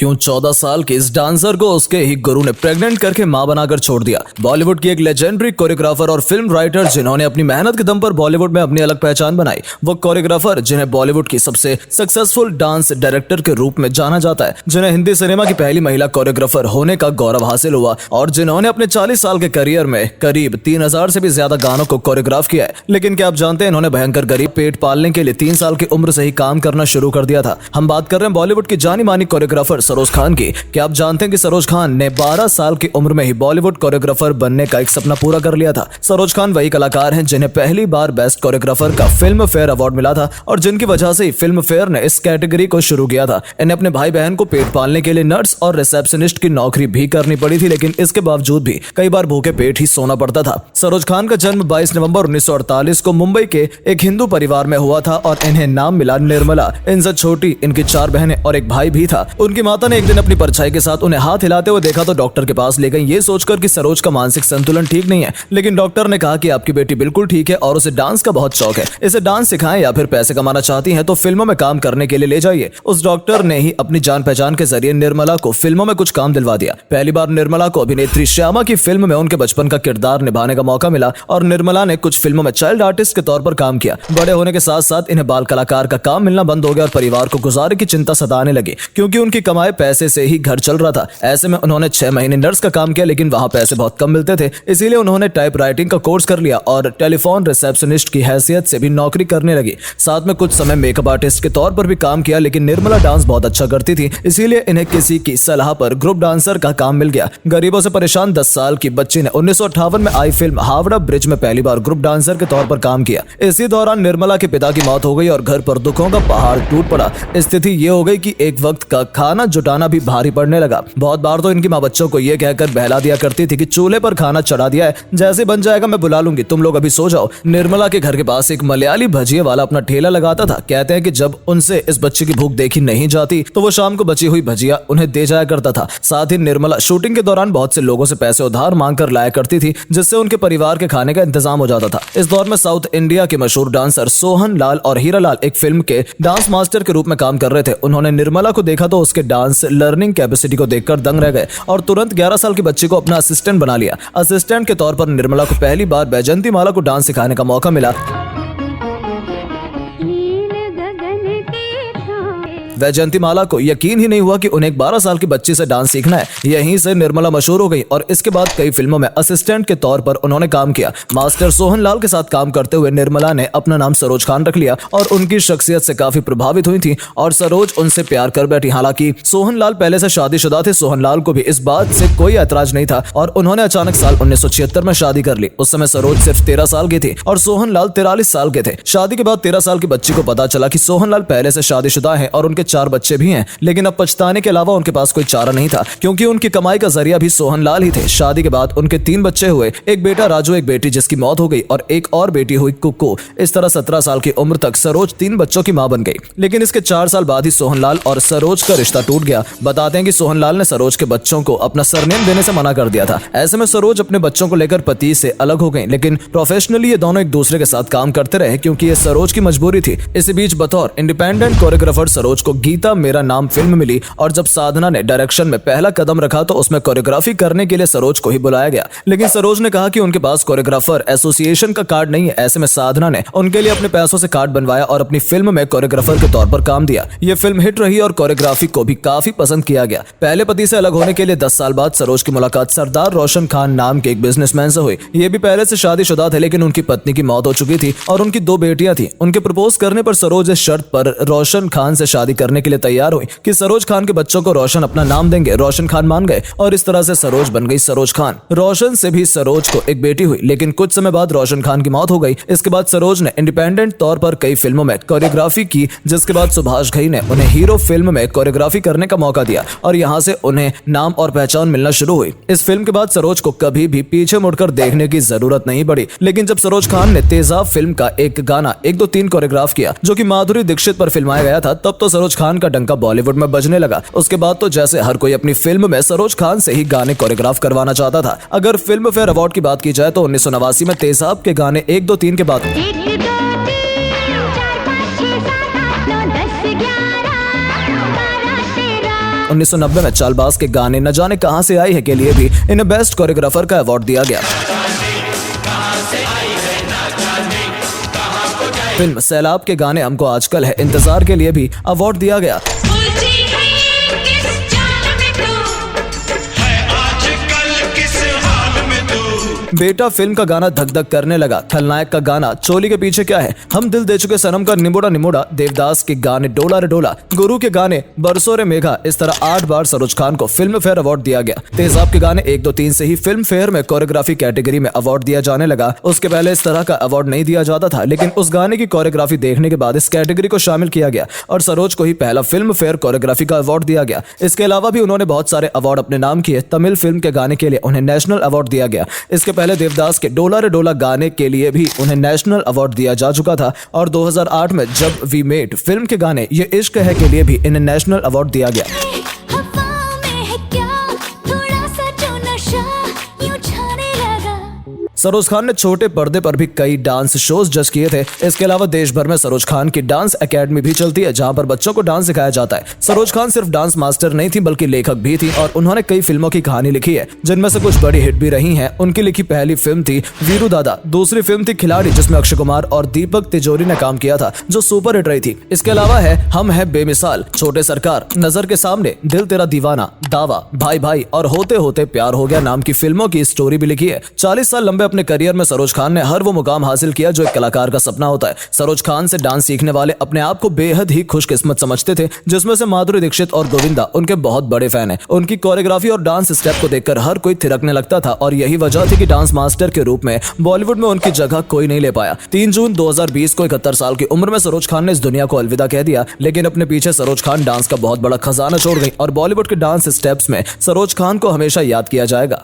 क्यों 14 साल के इस डांसर को उसके ही गुरु ने प्रेग्नेंट करके मां बनाकर छोड़ दिया। बॉलीवुड की एक लेजेंडरी कोरियोग्राफर और फिल्म राइटर जिन्होंने अपनी मेहनत के दम पर बॉलीवुड में अपनी अलग पहचान बनाई, वो कोरियोग्राफर जिन्हें बॉलीवुड की सबसे सक्सेसफुल डांस डायरेक्टर के रूप में जाना जाता है, जिन्हें हिंदी सिनेमा की पहली महिला कोरियोग्राफर होने का गौरव हासिल हुआ और जिन्होंने अपने 40 साल के करियर में करीब 3000 से भी ज्यादा गानों को कोरियोग्राफ किया है। लेकिन क्या आप जानते हैं इन्होंने भयंकर गरीब पेट पालने के लिए 3 साल की उम्र से ही काम करना शुरू कर दिया था। हम बात कर रहे हैं बॉलीवुड की जानी मानी कोरियोग्राफर सरोज खान की। क्या आप जानते हैं कि सरोज खान ने 12 साल की उम्र में ही बॉलीवुड कोरियोग्राफर बनने का एक सपना पूरा कर लिया था। सरोज खान वही कलाकार हैं जिन्हें पहली बार बेस्ट कोरियोग्राफर का फिल्म फेयर अवार्ड मिला था और जिनकी वजह से ही फिल्म फेयर ने इस कैटेगरी को शुरू किया था। इन्हें अपने भाई बहन को पेट पालने के लिए नर्स और रिसेप्शनिस्ट की नौकरी भी करनी पड़ी थी, लेकिन इसके बावजूद भी कई बार भूखे पेट ही सोना पड़ता था। सरोज खान का जन्म 22 नवंबर 1948 को मुंबई के एक हिंदू परिवार में हुआ था और इन्हें नाम मिला निर्मला। इनसे छोटी इनकी 4 बहनें और एक भाई भी था। उनकी माता ने एक दिन अपनी परछाई के साथ उन्हें हाथ हिलाते हुए देखा तो डॉक्टर के पास ले गई, ये सोचकर कि सरोज का मानसिक संतुलन ठीक नहीं है। लेकिन डॉक्टर ने कहा कि आपकी बेटी बिल्कुल ठीक है और उसे डांस का बहुत शौक है, इसे डांस सिखाएं या फिर पैसे कमाना चाहती हैं तो फिल्मों में काम करने के लिए ले जाइए। उस डॉक्टर ने ही अपनी जान पहचान के जरिए निर्मला को फिल्मों में कुछ काम दिलवा दिया। पहली बार निर्मला को अभिनेत्री श्यामा की फिल्म में उनके बचपन का किरदार निभाने का मौका मिला और निर्मला ने कुछ फिल्मों में चाइल्ड आर्टिस्ट के तौर पर काम किया। बड़े होने के साथ साथ इन्हें बाल कलाकार का काम मिलना बंद हो गया और परिवार को गुजारे की चिंता सताने लगी, क्योंकि उनकी कमाए पैसे से ही घर चल रहा था। ऐसे में उन्होंने 6 महीने नर्स का काम किया, लेकिन वहां पैसे बहुत कम मिलते थे, इसीलिए उन्होंने टाइप राइटिंग का कोर्स कर लिया और टेलीफोन रिसेप्शनिस्ट की हैसियत से भी नौकरी करने लगी। साथ में कुछ समय मेकअप आर्टिस्ट के तौर पर भी काम किया, लेकिन निर्मला डांस बहुत अच्छा करती थी, इसीलिए इन्हें किसी की सलाह पर ग्रुप डांसर का काम मिल गया। गरीबों से परेशान 10 साल की बच्ची ने 1958 में आई फिल्म हावड़ा ब्रिज में पहली बार ग्रुप डांसर के तौर पर काम किया। इसी दौरान निर्मला के पिता की मौत हो गई और घर पर दुखों का पहाड़ टूट पड़ा। स्थिति ये हो गई कि एक वक्त का खाना जुटाना भी भारी पड़ने लगा। बहुत बार तो इनकी माँ बच्चों को ये कहकर बहला दिया करती थी कि चूल्हे पर खाना चढ़ा दिया है, जैसे बन जाएगा मैं बुला लूंगी, तुम लोग अभी सो जाओ। निर्मला के घर के पास एक मलयाली भजिए वाला अपना ठेला लगाता था। कहते हैं कि जब उनसे इस बच्चे की भूख देखी नहीं जाती तो वो शाम को बची हुई भजिया उन्हें दे जाया करता था। साथ ही निर्मला शूटिंग के दौरान बहुत से लोगों से पैसे उधार मांग कर लाया करती थी, जिससे उनके परिवार के खाने का इंतजाम हो जाता था। इस दौर में साउथ इंडिया के मशहूर डांसर सोहन लाल और हीरा लाल एक फिल्म के डांस मास्टर के रूप में काम कर रहे थे। उन्होंने निर्मला को देखा तो उसके डांस लर्निंग कैपेसिटी को देखकर दंग रह गए और तुरंत 11 साल की बच्ची को अपना असिस्टेंट बना लिया। असिस्टेंट के तौर पर निर्मला को पहली बार बैजंती माला को डांस सिखाने का मौका मिला। वैजयंती माला को यकीन ही नहीं हुआ कि उन्हें एक 12 साल की बच्ची से डांस सीखना है। यहीं से निर्मला मशहूर हो गई और इसके बाद कई फिल्मों में असिस्टेंट के तौर पर उन्होंने काम किया। मास्टर सोहन लाल के साथ काम करते हुए निर्मला ने अपना नाम सरोज खान रख लिया और उनकी शख्सियत से काफी प्रभावित हुई थी और सरोज उनसे प्यार कर बैठी। हालांकि सोहन लाल पहले से शादीशुदा थे। सोहन लाल को भी इस बात से कोई ऐतराज नहीं था और उन्होंने अचानक साल 1976 में शादी कर ली। उस समय सरोज सिर्फ 13 साल की थी और सोहन लाल 43 साल के थे। शादी के बाद 13 साल की बच्ची को पता चला कि सोहन लाल पहले से शादीशुदा है और उनके 4 बच्चे भी हैं, लेकिन अब पछताने के अलावा उनके पास कोई चारा नहीं था, क्योंकि उनकी कमाई का जरिया भी सोहन लाल ही थे। शादी के बाद उनके 3 बच्चे हुए, एक बेटा राजू, एक बेटी जिसकी मौत हो गई और एक और बेटी हुई कुक्कू। इस तरह 17 साल की उम्र तक सरोज 3 बच्चों की मां बन गई। लेकिन इसके 4 साल बाद ही सोहन लाल और सरोज का रिश्ता टूट गया। बताते हैं कि सोहन लाल ने सरोज के बच्चों को अपना सरनेम देने से मना कर दिया था। ऐसे में सरोज अपने बच्चों को लेकर पति से अलग हो गई, लेकिन प्रोफेशनली ये दोनों एक दूसरे के साथ काम करते रहे, क्योंकि ये सरोज की मजबूरी थी। इसी बीच बतौर इंडिपेंडेंट कोरियोग्राफर सरोज को गीता मेरा नाम फिल्म मिली और जब साधना ने डायरेक्शन में पहला कदम रखा तो उसमें कोरियोग्राफी करने के लिए सरोज को ही बुलाया गया। लेकिन सरोज ने कहा कि उनके पास कोरियोग्राफर एसोसिएशन का कार्ड नहीं है। ऐसे में साधना ने उनके लिए अपने पैसों से कार्ड बनवाया और अपनी फिल्म में कोरियोग्राफर के तौर पर काम दिया। ये फिल्म हिट रही और कोरियोग्राफी को भी काफी पसंद किया गया। पहले पति से अलग होने के लिए 10 साल बाद सरोज की मुलाकात सरदार रोशन खान नाम के एक बिजनेसमैन से हुई। ये भी पहले से शादीशुदा थे, लेकिन उनकी पत्नी की मौत हो चुकी थी और उनकी 2 बेटियां थी। उनके प्रपोज करने पर सरोज इस शर्त पर रोशन खान से शादी करने के लिए तैयार हुई कि सरोज खान के बच्चों को रोशन अपना नाम देंगे। रोशन खान मान गए और इस तरह से सरोज बन गई सरोज खान। रोशन से भी सरोज को एक बेटी हुई, लेकिन कुछ समय बाद रोशन खान की मौत हो गई। इसके बाद सरोज ने इंडिपेंडेंट तौर पर कई फिल्मों में कोरियोग्राफी की, जिसके बाद सुभाष घई ने उन्हें हीरो फिल्म में कोरियोग्राफी करने का मौका दिया और यहाँ से उन्हें नाम और पहचान मिलना शुरू हुई। इस फिल्म के बाद सरोज को कभी भी पीछे मुड़कर देखने की जरूरत नहीं पड़ी। लेकिन जब सरोज खान ने तेजाब फिल्म का एक गाना 1 2 3 कोरियोग्राफ किया, जो कि माधुरी दीक्षित पर फिल्माया गया था, तब तो सरोज खान का डंका बॉलीवुड में बजने लगा। उसके बाद तो जैसे हर कोई अपनी फिल्म में सरोज खान से ही गाने कोरियोग्राफ करवाना चाहता था। अगर फिल्म फेयर अवार्ड की बात की जाए तो 1989 में तेजाब के गाने 1 2 3 के बाद 1 2 3 4 5 6 7 8 9 10 11 12 13 1990 में चालबाज के गाने न जाने कहां से आई है के लिए भी इन्हें बेस्ट कोरियोग्राफर का अवार्ड दिया गया। फिल्म सैलाब के गाने हमको आजकल है इंतजार के लिए भी अवार्ड दिया गया। बेटा फिल्म का गाना धक धक करने लगा, खलनायक का गाना चोली के पीछे क्या है, हम दिल दे चुके सनम का निमोड़ा निमोड़ा, देवदास के गाने डोला रे डोला, गुरु के गाने बरसों रे मेघा, इस तरह 8 बार सरोज खान को फिल्म फेयर अवार्ड दिया गया। तेजाब के गाने 1, 2, 3 से ही फिल्म फेयर में कोरियोग्राफी कैटेगरी में अवार्ड दिया जाने लगा। उसके पहले इस तरह का अवार्ड नहीं दिया जाता था, लेकिन उस गाने की कोरियोग्राफी देखने के बाद इस कैटेगरी को शामिल किया गया और सरोज को ही पहला फिल्म फेयर कोरियोग्राफी का अवार्ड दिया गया। इसके अलावा भी उन्होंने बहुत सारे अवार्ड अपने नाम किए। तमिल फिल्म के गाने के लिए उन्हें नेशनल अवार्ड दिया गया। इसके पहले देवदास के डोला रे डोला गाने के लिए भी उन्हें नेशनल अवार्ड दिया जा चुका था और 2008 में जब वी मेट फिल्म के गाने ये इश्क है के लिए भी इन्हें नेशनल अवार्ड दिया गया। सरोज खान ने छोटे पर्दे पर भी कई डांस शोज जज किए थे। इसके अलावा देश भर में सरोज खान की डांस एकेडमी भी चलती है, जहां पर बच्चों को डांस सिखाया जाता है। सरोज खान सिर्फ डांस मास्टर नहीं थी बल्कि लेखक भी थी और उन्होंने कई फिल्मों की कहानी लिखी है, जिनमें से कुछ बड़ी हिट भी रही हैं। उनकी लिखी पहली फिल्म थी वीरू दादा, दूसरी फिल्म थी खिलाड़ी जिसमें अक्षय कुमार और दीपक तिजोरी ने काम किया था, जो सुपर हिट रही थी। इसके अलावा है हम है बेमिसाल, छोटे सरकार, नजर के सामने, दिल तेरा दीवाना, दावा, भाई भाई और होते होते प्यार हो गया नाम की फिल्मों की स्टोरी भी लिखी है। 40 साल लंबे अपने करियर में सरोज खान ने हर वो मुकाम हासिल किया जो एक कलाकार का सपना होता है। सरोज खान से डांस सीखने वाले अपने आप को बेहद ही खुशकिस्मत समझते थे, जिसमें से माधुरी दीक्षित और गोविंदा उनके बहुत बड़े फैन हैं। उनकी कोरियोग्राफी और डांस स्टेप को देखकर हर कोई थिरकने लगता था और यही वजह थी कि डांस मास्टर के रूप में बॉलीवुड में उनकी जगह कोई नहीं ले पाया। 3 जून 2020 को 71 साल की उम्र में सरोज खान ने इस दुनिया को अलविदा कह दिया, लेकिन अपने पीछे सरोज खान डांस का बहुत बड़ा खजाना छोड़ गई और बॉलीवुड के डांस स्टेप्स में सरोज खान को हमेशा याद किया जाएगा।